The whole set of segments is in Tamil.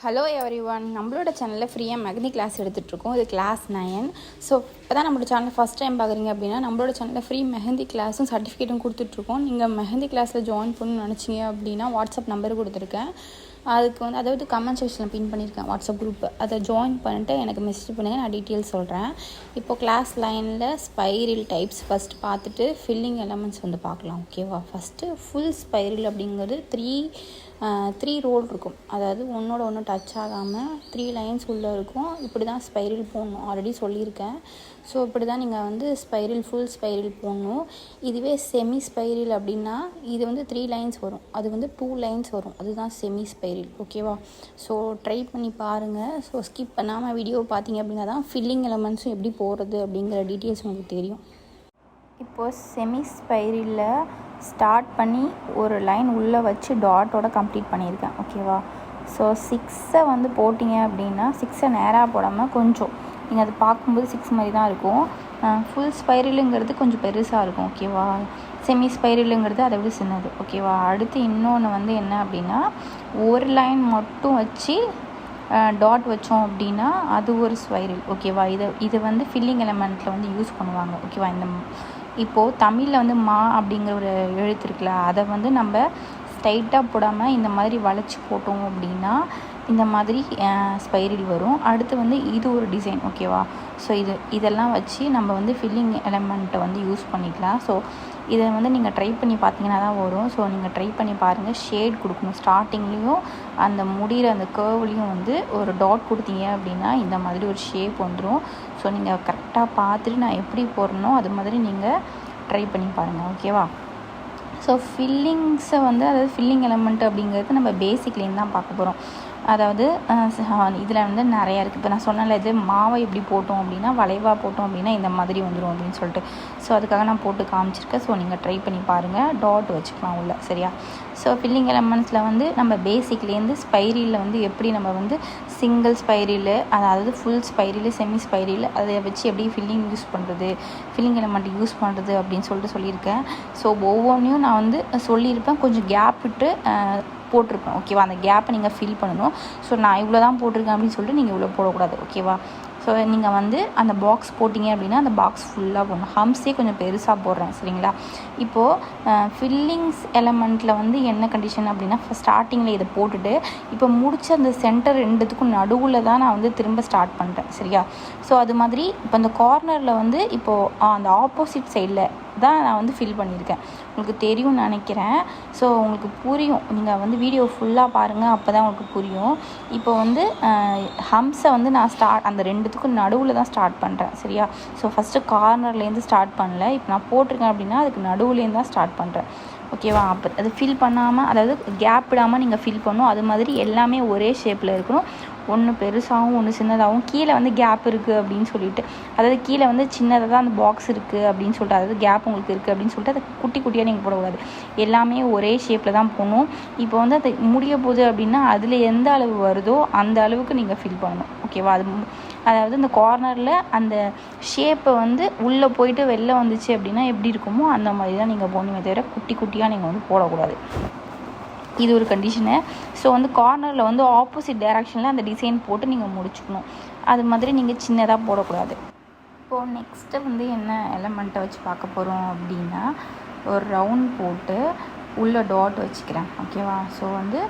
ஹலோ எவ்ரி ஒன், நம்மளோட சேனலில் ஃப்ரீயாக மெஹந்தி கிளாஸ் எடுத்துகிட்ருக்கோம். இது கிளாஸ் 9. ஸோ இப்போ தான் நம்மளோட சேனல் ஃபஸ்ட் டைம் பார்க்குறீங்க அப்படின்னா நம்மளோட சேனலில் ஃப்ரீ மெஹந்தி கிளாஸும் சர்டிஃபிகேட்டும் கொடுத்துட்ருக்கோம். நீங்கள் மெஹந்தி கிளாஸில் ஜாயின் பண்ணணும்னு நினச்சிங்க அப்படின்னா வாட்ஸ்அப் நம்பர் கொடுத்துருக்கேன். அதுக்கு வந்து அதாவது கமெண்ட் செக்ஷனில் பின் பண்ணியிருக்கேன் வாட்ஸ்அப் குரூப்பு. அதை ஜாயின் பண்ணிட்டு எனக்கு மெசேஜ் பண்ணுங்கள், நான் டீட்டெயில்ஸ் சொல்கிறேன். இப்போது கிளாஸ் லைனில் ஸ்பைரல் டைப்ஸ் ஃபஸ்ட்டு பார்த்துட்டு ஃபில்லிங் எலமெண்ட்ஸ் வந்து பார்க்கலாம். ஓகேவா? ஃபஸ்ட்டு ஃபுல் ஸ்பைரல் அப்படிங்கிறது த்ரீ ரோல் இருக்கும். அதாவது ஒன்றோட ஒன்று டச் ஆகாமல் 3 லைன்ஸ் உள்ளே இருக்கும். இப்படி தான் ஸ்பைரல் போடணும், ஆல்ரெடி சொல்லியிருக்கேன். ஸோ இப்படி தான் நீங்கள் வந்து ஃபுல் ஸ்பைரல் போடணும். இதுவே செமி ஸ்பைரல் அப்படின்னா இது வந்து 3 லைன்ஸ் வரும், அது வந்து 2 லைன்ஸ் வரும், அதுதான் செமி ஸ்பைரல். ஓகேவா? ஸோ ட்ரை பண்ணி பாருங்கள். ஸோ ஸ்கிப் பண்ணாமல் வீடியோ பார்த்தீங்க அப்படின்னா தான் ஃபில்லிங் எலமெண்ட்ஸும் எப்படி போடுறது அப்படிங்கிற டீட்டெயில்ஸ் உங்களுக்கு தெரியும். இப்போது செமி ஸ்பைரலில் ஸ்டார்ட் பண்ணி ஒரு லைன் உள்ளே வச்சு டாட்டோட கம்ப்ளீட் பண்ணியிருக்கேன். ஓகேவா? ஸோ 6 வந்து போட்டிங்க அப்படின்னா 6 நேராக போடாமல் கொஞ்சம் நீங்கள் அது பார்க்கும்போது 6 மாதிரி தான் இருக்கும். ஃபுல் ஸ்பைரலுங்கிறது கொஞ்சம் பெருசாக இருக்கும். ஓகேவா? செமி ஸ்பைரலுங்கிறது அதை விட சின்னது. ஓகேவா? அடுத்து இன்னொன்று வந்து என்ன அப்படின்னா ஒரு லைன் மட்டும் வச்சு டாட் வச்சோம் அப்படின்னா அது ஒரு ஸ்பைரல். ஓகேவா? இது வந்து ஃபில்லிங் எலமெண்ட்டில் வந்து யூஸ் பண்ணுவாங்க. ஓகேவா? இப்போது தமிழில் வந்து மா அப்படிங்கிற ஒரு எழுத்து இருக்குல்ல, அதை வந்து நம்ம ஸ்ட்ரைட்டாக போடாமல் இந்த மாதிரி வளைச்சி போட்டோம் அப்படின்னா இந்த மாதிரி ஸ்பைரல் வரும். அடுத்து வந்து இது ஒரு டிசைன். ஓகேவா? ஸோ இதெல்லாம் வச்சு நம்ம வந்து ஃபில்லிங் எலமெண்ட்டை வந்து யூஸ் பண்ணிக்கலாம். ஸோ இதை வந்து நீங்கள் ட்ரை பண்ணி பார்த்தீங்கன்னா தான் வரும். ஸோ நீங்கள் ட்ரை பண்ணி பாருங்கள். ஷேட் கொடுக்கணும் ஸ்டார்டிங்லேயும், அந்த முடிகிற அந்த கர்வ்லேயும் வந்து ஒரு டாட் கொடுத்தீங்க அப்படின்னா இந்த மாதிரி ஒரு ஷேப் வந்துடும். ஸோ நீங்கள் கரெக்டாக பார்த்துட்டு நான் எப்படி போடணும் அது மாதிரி நீங்கள் ட்ரை பண்ணி பாருங்கள். ஓகேவா? ஸோ ஃபில்லிங்ஸை வந்து அதாவது ஃபில்லிங் எலமெண்ட் அப்படிங்கிறது நம்ம பேசிக்லேருந்து தான் பார்க்க போகிறோம். அதாவது இதில் வந்து நிறையா இருக்குது. இப்போ நான் சொன்னல, இது மாவை எப்படி போட்டோம் அப்படின்னா வளைவாக போட்டோம் அப்படின்னா இந்த மாதிரி வந்துடும் அப்படின்னு சொல்லிட்டு. ஸோ அதுக்காக நான் போட்டு காமிச்சிருக்கேன். ஸோ நீங்கள் ட்ரை பண்ணி பாருங்கள். டாட் வச்சுக்கலாம் உள்ள. சரியா? ஸோ ஃபில்லிங் எலமெண்ட்ஸில் வந்து நம்ம பேசிக்லேருந்து ஸ்பைரலில் வந்து எப்படி நம்ம வந்து சிங்கிள் ஸ்பைரல், அதாவது ஃபுல் ஸ்பைரல், செமி ஸ்பைரல், அதை வச்சு எப்படி ஃபில்லிங் எலமெண்ட் யூஸ் பண்ணுறது அப்படின்னு சொல்லிட்டு சொல்லியிருக்கேன். ஸோ ஒவ்வொன்றையும் நான் வந்து சொல்லியிருப்பேன், கொஞ்சம் கேப் விட்டு போட்டிருப்பேன். ஓகேவா? அந்த கேப்பை நீங்கள் ஃபில் பண்ணணும். ஸோ நான் இவ்வளோ தான் போட்டிருக்கேன் அப்படின்னு சொல்லிட்டு நீங்கள் இவ்வளோ போடக்கூடாது. ஓகேவா? ஸோ நீங்கள் வந்து அந்த பாக்ஸ் போட்டிங்க அப்படின்னா அந்த பாக்ஸ் ஃபுல்லாக போடணும். ஹம்ஸே கொஞ்சம் பெருசாக போடுறேன். சரிங்களா? இப்போது ஃபில்லிங்ஸ் எலமெண்ட்டில் வந்து என்ன கண்டிஷன் அப்படின்னா ஸ்டார்டிங்கில் இதை போட்டுட்டு இப்போ முடிச்ச அந்த சென்டர் ரெண்டுத்துக்கும் நடுவில் தான் நான் வந்து திரும்ப ஸ்டார்ட் பண்ணுறேன். சரியா? ஸோ அது மாதிரி இப்போ அந்த கார்னரில் வந்து இப்போது அந்த ஆப்போசிட் சைடில் தான் நான் வந்து ஃபில் பண்ணியிருக்கேன். உங்களுக்கு தெரியும்னு நினைக்கிறேன். ஸோ உங்களுக்கு புரியும். நீங்கள் வந்து வீடியோ ஃபுல்லாக பாருங்கள், அப்போ தான் உங்களுக்கு புரியும். இப்போ வந்து ஹம்ஸை வந்து நான் அந்த ரெண்டுத்துக்கும் நடுவில் தான் ஸ்டார்ட் பண்ணுறேன். சரியா? ஸோ ஃபஸ்ட்டு கார்னர்லேருந்து ஸ்டார்ட் பண்ணல, இப்போ நான் போட்டிருக்கேன் அப்படின்னா அதுக்கு நடுவுலேருந்து தான் ஸ்டார்ட் பண்ணுறேன். ஓகேவா? அப்போ அது ஃபில் பண்ணாமல், அதாவது கேப் விடாமல் நீங்கள் ஃபில் பண்ணணும். அது மாதிரி எல்லாமே ஒரே ஷேப்பில் இருக்கணும். ஒன்று பெருசாகவும் ஒன்று சின்னதாகவும். கீழே வந்து கேப் இருக்குது அப்படின்னு சொல்லிட்டு, அதாவது கீழே வந்து சின்னதாக தான் அந்த பாக்ஸ் இருக்குது அப்படின்னு சொல்லிட்டு, அதாவது கேப் உங்களுக்கு இருக்குது அப்படின்னு சொல்லிட்டு அதை குட்டி குட்டியாக நீங்கள் போடக்கூடாது. எல்லாமே ஒரே ஷேப்பில் தான் போடணும். இப்போ வந்து அது முடிய போகுது அப்படின்னா அதில் எந்த அளவு வருதோ அந்த அளவுக்கு நீங்கள் ஃபில் பண்ணணும். ஓகேவா? அதாவது இந்த கார்னரில் அந்த ஷேப்பை வந்து உள்ளே போயிட்டு வெளில வந்துச்சு அப்படின்னா எப்படி இருக்குமோ அந்த மாதிரி தான் நீங்கள் போடணுமே தவிர குட்டி குட்டியாக நீங்கள் வந்து போடக்கூடாது. இது ஒரு கண்டிஷனு. ஸோ வந்து கார்னரில் வந்து ஆப்போசிட் டைரக்ஷனில் அந்த டிசைன் போட்டு நீங்கள் முடிச்சுக்கணும். அது மாதிரி நீங்கள் சின்னதாக போடக்கூடாது. இப்போது நெக்ஸ்ட்டு வந்து என்ன எலமெண்ட்டை வச்சு பார்க்க போகிறோம் அப்படின்னா ஒரு ரவுண்ட் போட்டு உள்ளே டாட் வச்சுக்கிறேன். ஓகேவா? ஸோ வந்து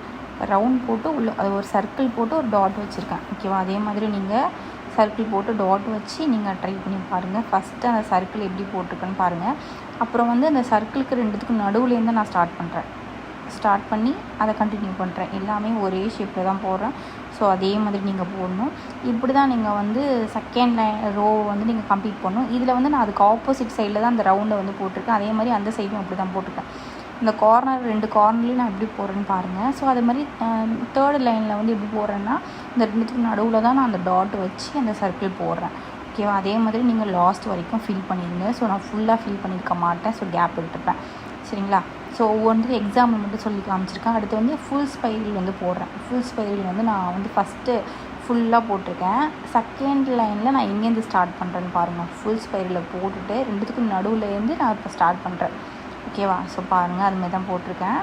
ரவுண்ட் போட்டு உள்ளே அது ஒரு சர்க்கிள் போட்டு ஒரு டாட் வச்சுருக்கேன். ஓகேவா? அதே மாதிரி நீங்கள் சர்க்கிள் போட்டு டாட் வச்சு நீங்கள் ட்ரை பண்ணி பாருங்கள். ஃபஸ்ட்டு அந்த சர்க்கிள் எப்படி போட்டிருக்குன்னு பாருங்கள். அப்புறம் வந்து அந்த சர்க்கிளுக்கு ரெண்டுத்துக்கும் நடுவுலேருந்து நான் ஸ்டார்ட் பண்ணி அதை கண்டினியூ பண்ணுறேன். எல்லாமே ஒரே ஷேப்பில் தான் போடுறேன். ஸோ அதே மாதிரி நீங்கள் போடணும். இப்படி தான் நீங்கள் வந்து செகண்ட் ரோ வந்து நீங்கள் கம்ப்ளீட் பண்ணணும். இதில் வந்து நான் அதுக்கு ஆப்போசிட் சைடில் தான் அந்த ரவுண்டை வந்து போட்டிருக்கேன். அதே மாதிரி அந்த சைடும் அப்படி தான் போட்டிருக்கேன். இந்த ரெண்டு கார்னர்லேயும் நான் எப்படி போடுறேன்னு பாருங்கள். ஸோ அது மாதிரி தேர்டு லைனில் வந்து எப்படி போடுறேன்னா இந்த ரெண்டுத்துக்கு நடுவில் தான் நான் அந்த டாட் வச்சு அந்த சர்க்கிள் போடுறேன். ஓகேவா? அதே மாதிரி நீங்கள் லாஸ்ட் வரைக்கும் ஃபில் பண்ணிடுங்க. ஸோ நான் ஃபுல்லாக ஃபில் பண்ணியிருக்க மாட்டேன். ஸோ கேப் விட்டுருப்பேன். சரிங்களா? ஸோ ஒவ்வொன்றும் எக்ஸாம்பிள் மட்டும் சொல்லி காமிச்சிருக்கேன். அடுத்து வந்து ஃபுல் ஸ்பைரல் வந்து போடுறேன். ஃபுல் ஸ்பைரல் வந்து நான் வந்து ஃபஸ்ட்டு ஃபுல்லாக போட்டிருக்கேன். செகண்ட் லைனில் நான் எங்கேருந்து ஸ்டார்ட் பண்ணுறேன்னு பாருங்கள். ஃபுல் ஸ்பைரலில் போட்டுட்டு ரெண்டுத்துக்கும் நடுவுலேருந்து நான் இப்போ ஸ்டார்ட் பண்ணுறேன். ஓகேவா? ஸோ பாருங்கள், அதுமாதிரி தான் போட்டிருக்கேன்.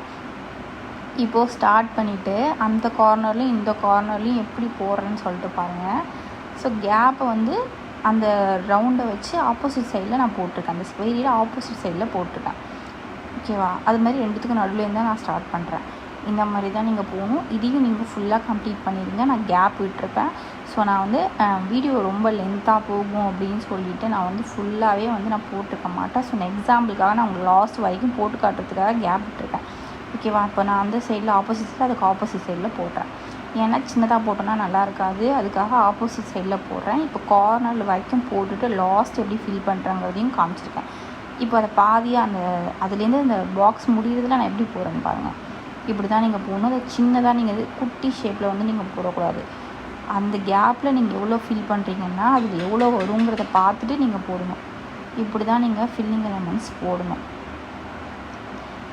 இப்போது ஸ்டார்ட் பண்ணிவிட்டு அந்த கார்னர்லையும் இந்த கார்னர்லையும் எப்படி போடுறேன்னு சொல்லிட்டு பாருங்கள். ஸோ கேப்பை வந்து அந்த ரவுண்டை வச்சு ஆப்போசிட் சைடில் நான் போட்டிருக்கேன், அந்த ஸ்கொயரியில் ஆப்போசிட் சைடில் போட்டிருக்கேன். ஓகேவா? அது மாதிரி ரெண்டுத்துக்கும் நடுவுலேருந்து தான் நான் ஸ்டார்ட் பண்ணுறேன். இந்த மாதிரி தான் நீங்கள் போகணும். இதையும் நீங்கள் ஃபுல்லாக கம்ப்ளீட் பண்ணிடுங்க. நான் கேப் விட்டுருப்பேன். ஸோ நான் வந்து வீடியோ ரொம்ப லென்த்தாக போகும் அப்படின்னு சொல்லிவிட்டு நான் வந்து ஃபுல்லாகவே வந்து நான் போட்டிருக்க மாட்டேன். ஸோ நான் எக்ஸாம்பிளுக்காக நான் உங்களுக்கு லாஸ்ட் வரைக்கும் போட்டு காட்டுறதுக்காக கேப் விட்டுருக்கேன். ஓகேவா? இப்போ நான் அந்த சைடில் ஆப்போசிட்டில் அதுக்கு ஆப்போசிட் சைடில் போடுறேன். ஏன்னா சின்னதாக போட்டோன்னா நல்லா இருக்காது, அதுக்காக ஆப்போசிட் சைடில் போடுறேன். இப்போ கார்னர் வரைக்கும் போட்டுட்டு லாஸ்ட் எப்படி ஃபில் பண்ணுறங்கிறதையும் காமிச்சிருக்கேன். இப்போ அதை பாதியாக அதுலேருந்து அந்த பாக்ஸ் முடிகிறதுல நான் எப்படி போடுறேன்னு பாருங்கள். இப்படி தான் நீங்கள் போடணும். அதை சின்னதாக நீங்கள் குட்டி ஷேப்பில் வந்து நீங்கள் போடக்கூடாது. அந்த கேப்பில் நீங்கள் எவ்வளோ ஃபில் பண்ணுறீங்கன்னா அதில் எவ்வளோ வருங்கிறத பார்த்துட்டு நீங்கள் போடணும். இப்படி தான் நீங்கள் ஃபில்லிங் எலமெண்ட்ஸ் போடணும்.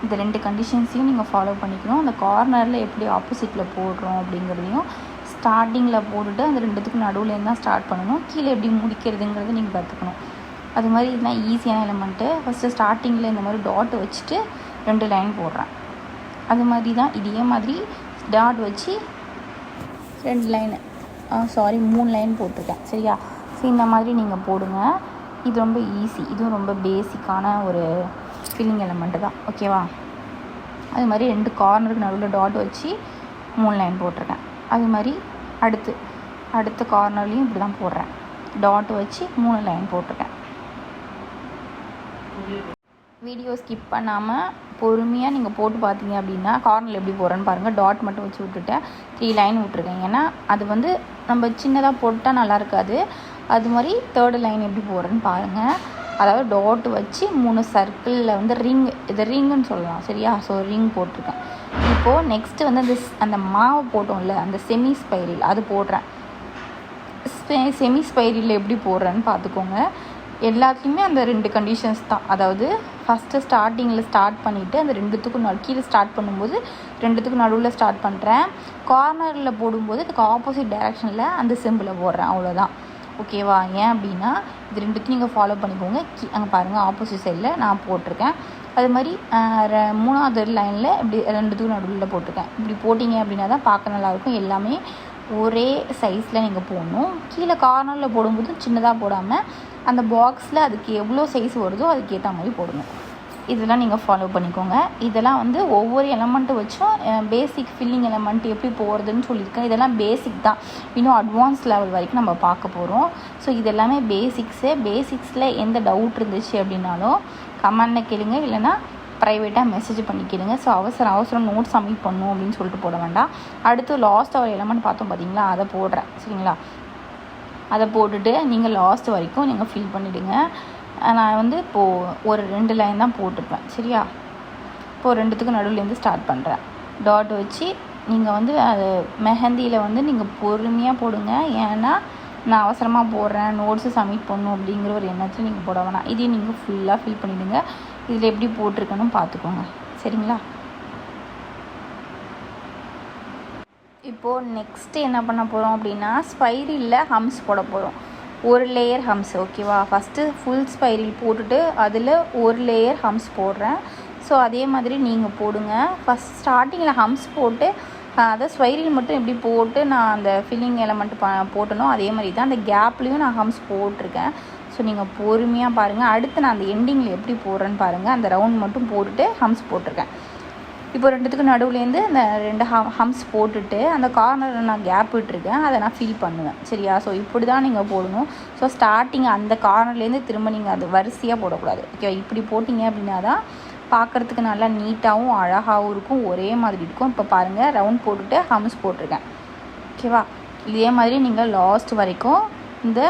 இந்த 2 கண்டிஷன்ஸையும் நீங்கள் ஃபாலோ பண்ணிக்கணும். அந்த கார்னரில் எப்படி ஆப்போசிட்டில் போடுறோம் அப்படிங்கிறதையும் ஸ்டார்டிங்கில் போட்டுட்டு அந்த 2த்துக்கும் நடுவுலேருந்து தான் ஸ்டார்ட் பண்ணணும். கீழே எப்படி முடிக்கிறதுங்கிறத நீங்கள் கற்றுக்கணும். அது மாதிரி இதுதான் ஈஸியான எலமெண்ட்டு. ஃபஸ்ட்டு ஸ்டார்டிங்கில் இந்த மாதிரி டாட் வச்சுட்டு 2 லைன் போடுறேன். அது மாதிரி தான் இதே மாதிரி டாட் வச்சு 2 லைனு 3 லைன் போட்டிருக்கேன். சரியா? ஸோ இந்த மாதிரி நீங்கள் போடுங்க. இது ரொம்ப ஈஸி. இதுவும் ரொம்ப பேசிக்கான ஒரு ஃபில்லிங் எலமெண்ட்டு தான். ஓகேவா? அது மாதிரி 2 கார்னருக்கு நடுவில் டாட் வச்சு 3 லைன் போட்டிருக்கேன். அது மாதிரி அடுத்த கார்னர்லேயும் இப்படி தான் போடுறேன். டாட் வச்சு 3 லைன் போட்டிருக்கேன். வீடியோ ஸ்கிப் பண்ணாமல் பொறுமையாக நீங்கள் போட்டு பார்த்தீங்க அப்படின்னா கார்னரில் எப்படி போடுறேன்னு பாருங்கள். டாட் மட்டும் வச்சு விட்டுட்டேன், 3 லைன் விட்ருக்கேன். ஏன்னா அது வந்து நம்ம சின்னதாக போட்டால் நல்லா இருக்காது. அது மாதிரி 3rd லைன் எப்படி போடுறேன்னு பாருங்கள். அதாவது டாட் வச்சு 3 சர்க்கிளில் வந்து ரிங்குன்னு சொல்லலாம். சரியா? ஸோ ரிங் போட்டிருக்கேன். இப்போது நெக்ஸ்ட்டு வந்து அந்த மாவு போட்டோம்ல, அந்த செமி ஸ்பைரல் அது போடுறேன். செமி ஸ்பைரலில் எப்படி போடுறேன்னு பார்த்துக்கோங்க. எல்லாத்துலேயுமே அந்த 2 கண்டிஷன்ஸ் தான். அதாவது ஃபஸ்ட்டு ஸ்டார்டிங்கில் ஸ்டார்ட் பண்ணிவிட்டு அந்த 2த்துக்கும் கீழே ஸ்டார்ட் பண்ணும்போது 2த்துக்கும் நடுவில் ஸ்டார்ட் பண்ணுறேன். கார்னரில் போடும்போது அதுக்கு ஆப்போசிட் டைரெக்ஷனில் அந்த சிம்பிளை போடுறேன். அவ்வளோதான். ஓகேவா? ஏன் அப்படின்னா இது 2த்தையும் நீங்கள் ஃபாலோ பண்ணிக்கோங்க. அங்கே பாருங்கள், ஆப்போசிட் சைடில் நான் போட்டிருக்கேன். அது மாதிரி 3வது லைனில் இப்படி 2த்துக்கும் நடுவில் போட்டிருக்கேன். இப்படி போட்டிங்க அப்படின்னா தான் பார்க்க நல்லாயிருக்கும். எல்லாமே ஒரே சைஸில் நீங்கள் போடணும். கீழே கார்னரில் போடும்போது சின்னதாக போடாமல் அந்த பாக்ஸில் அதுக்கு எவ்வளோ சைஸ் வருதோ அதுக்கேற்ற மாதிரி போடுங்க. இதெல்லாம் நீங்கள் ஃபாலோ பண்ணிக்கோங்க. இதெல்லாம் வந்து ஒவ்வொரு எலமெண்ட்டு வச்சும் பேசிக் ஃபில்லிங் எலமெண்ட் எப்படி போகிறதுன்னு சொல்லியிருக்கேன். இதெல்லாம் பேசிக் தான். இன்னும் அட்வான்ஸ் லெவல் வரைக்கும் நம்ம பார்க்க போகிறோம். ஸோ இதெல்லாமே பேசிக்ஸில் எந்த டவுட் இருந்துச்சு அப்படின்னாலும் கமெண்டில் கேளுங்க, இல்லைனா ப்ரைவேட்டாக மெசேஜ் பண்ணி கேளுங்க. ஸோ அவசரம் நோட் சப்மிட் பண்ணணும் அப்படின்னு சொல்லிட்டு போட வேண்டாம். அடுத்து லாஸ்ட் ஒரு எலமெண்ட் பார்த்தோம் பார்த்தீங்களா, அதை போடுறேன். சரிங்களா? அதை போட்டுட்டு நீங்கள் லாஸ்ட் வரைக்கும் நீங்கள் ஃபில் பண்ணிவிடுங்க. நான் வந்து இப்போது ஒரு 2 லைன் தான் போட்டிருப்பேன். சரியா? இப்போது 2த்துக்கும் நடுவுலேருந்து ஸ்டார்ட் பண்ணுறேன். டாட் வச்சு நீங்கள் வந்து அது மெஹந்தியில் வந்து நீங்கள் பொறுமையாக போடுங்க. ஏன்னா நான் அவசரமாக போடுறேன், நோட்ஸு சப்மிட் பண்ணணும் அப்படிங்கிற ஒரு எண்ணத்தில் நீங்கள் போட வேணாம். இதையும் நீங்கள் ஃபுல்லாக ஃபில் பண்ணிவிடுங்க. இதில் எப்படி போட்டிருக்கணும் பார்த்துக்கோங்க. சரிங்களா? இப்போது நெக்ஸ்ட்டு என்ன பண்ண போகிறோம் அப்படின்னா ஸ்பைரலில் ஹம்ஸ் போட போகிறோம். ஒரு லேயர் ஹம்ஸ். ஓகேவா? ஃபஸ்ட்டு ஃபுல் ஸ்பைரல் போட்டுட்டு அதில் ஒரு லேயர் ஹம்ஸ் போடுறேன். ஸோ அதே மாதிரி நீங்கள் போடுங்க. ஃபஸ்ட் ஸ்டார்டிங்கில் ஹம்ஸ் போட்டு அதை ஸ்பைரல் மட்டும் எப்படி போட்டு நான் அந்த ஃபில்லிங் எலமெண்ட் போட்டனோ அதே மாதிரி தான் அந்த கேப்லேயும் நான் ஹம்ஸ் போட்டிருக்கேன். ஸோ நீங்கள் பொறுமையாக பாருங்கள். அடுத்து நான் அந்த எண்டிங்கில் எப்படி போடுறேன்னு பாருங்கள். அந்த ரவுண்ட் மட்டும் போட்டுட்டு ஹம்ஸ் போட்டிருக்கேன். இப்போ 2த்துக்கு நடுவுலேருந்து அந்த 2 ஹம்ஸ் போட்டுட்டு அந்த கார்னரில் நான் கேப் விட்டுருக்கேன், அதை நான் ஃபில் பண்ணுவேன். சரியா? ஸோ இப்படி தான் நீங்கள் போடணும். ஸோ ஸ்டார்டிங் அந்த கார்னர்லேருந்து திரும்ப நீங்கள் அது வரிசையாக போடக்கூடாது. ஓகே? இப்படி போட்டிங்க அப்படின்னா தான் பார்க்குறதுக்கு நல்லா நீட்டாகவும் அழகாகவும் இருக்கும், ஒரே மாதிரி இருக்கும். இப்போ பாருங்கள், ரவுண்ட் போட்டுட்டு ஹம்ஸ் போட்டிருக்கேன். ஓகேவா? இதே மாதிரி நீங்கள் லாஸ்ட் வரைக்கும் இந்த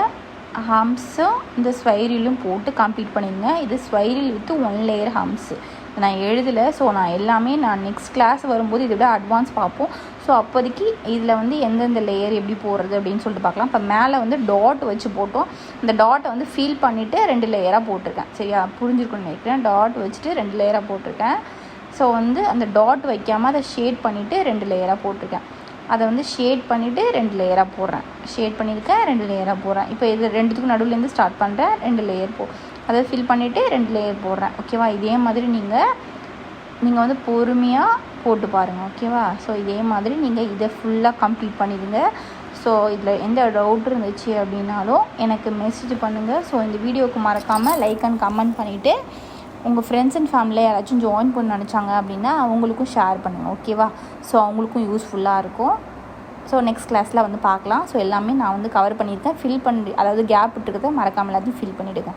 ஹம்ஸும் இந்த ஸ்பைரலும் போட்டு கம்ப்ளீட் பண்ணிடுங்க. இது ஸ்பைரல் வித் 1 லேயர் ஹம்ஸு நான் எழுதலை. ஸோ நான் நெக்ஸ்ட் கிளாஸ் வரும்போது இதை விட அட்வான்ஸ் பார்ப்போம். ஸோ அப்போதைக்கு இதில் வந்து எந்தெந்த லேயர் எப்படி போடுறது அப்படின்னு சொல்லிட்டு பார்க்கலாம். இப்போ மேலே வந்து டாட் வச்சு போட்டோம். இந்த டாட்டை வந்து ஃபீல் பண்ணிவிட்டு 2 லேயராக போட்டிருக்கேன். சரியா? புரிஞ்சிருக்குன்னு நினைக்கிறேன். டாட் வச்சுட்டு 2 லேயராக போட்டிருக்கேன். ஸோ வந்து அந்த டாட் வைக்காமல் அதை ஷேட் பண்ணிவிட்டு 2 லேயராக போட்டிருக்கேன். அதை வந்து ஷேட் பண்ணிவிட்டு 2 லேயராக போடுறேன். ஷேட் பண்ணியிருக்கேன், 2 லேயராக போடுறேன். இப்போ இது 2த்துக்கும் நடுவுலேருந்து ஸ்டார்ட் பண்ணுறேன், 2 லேயர் அதை ஃபில் பண்ணிவிட்டு 2 லேயர் போடுறேன். ஓகேவா? இதே மாதிரி நீங்கள் நீங்கள் வந்து பொறுமையாக போட்டு பாருங்கள், ஓகேவா? ஸோ இதே மாதிரி நீங்கள் இதை ஃபுல்லாக கம்ப்ளீட் பண்ணிடுங்க. ஸோ இதில் எந்த டவுட் இருந்துச்சு அப்படின்னாலும் எனக்கு மெசேஜ் பண்ணுங்கள். ஸோ இந்த வீடியோவுக்கு மறக்காமல் லைக் அண்ட் கமெண்ட் பண்ணிவிட்டு உங்கள் ஃப்ரெண்ட்ஸ் அண்ட் ஃபேமிலியில் யாராச்சும் ஜாயின் பண்ண நினச்சாங்க அப்படின்னா அவங்களுக்கும் ஷேர் பண்ணுங்கள், ஓகேவா? ஸோ அவங்களுக்கும் யூஸ்ஃபுல்லாக இருக்கும். ஸோ நெக்ஸ்ட் கிளாஸில் வந்து பார்க்கலாம். ஸோ எல்லாமே நான் வந்து கவர் பண்ணியிருக்கேன். ஃபில் பண்ணி, அதாவது கேப் விட்டுருக்கதை மறக்காமல் எல்லாத்தையும் ஃபில் பண்ணிவிடுங்க.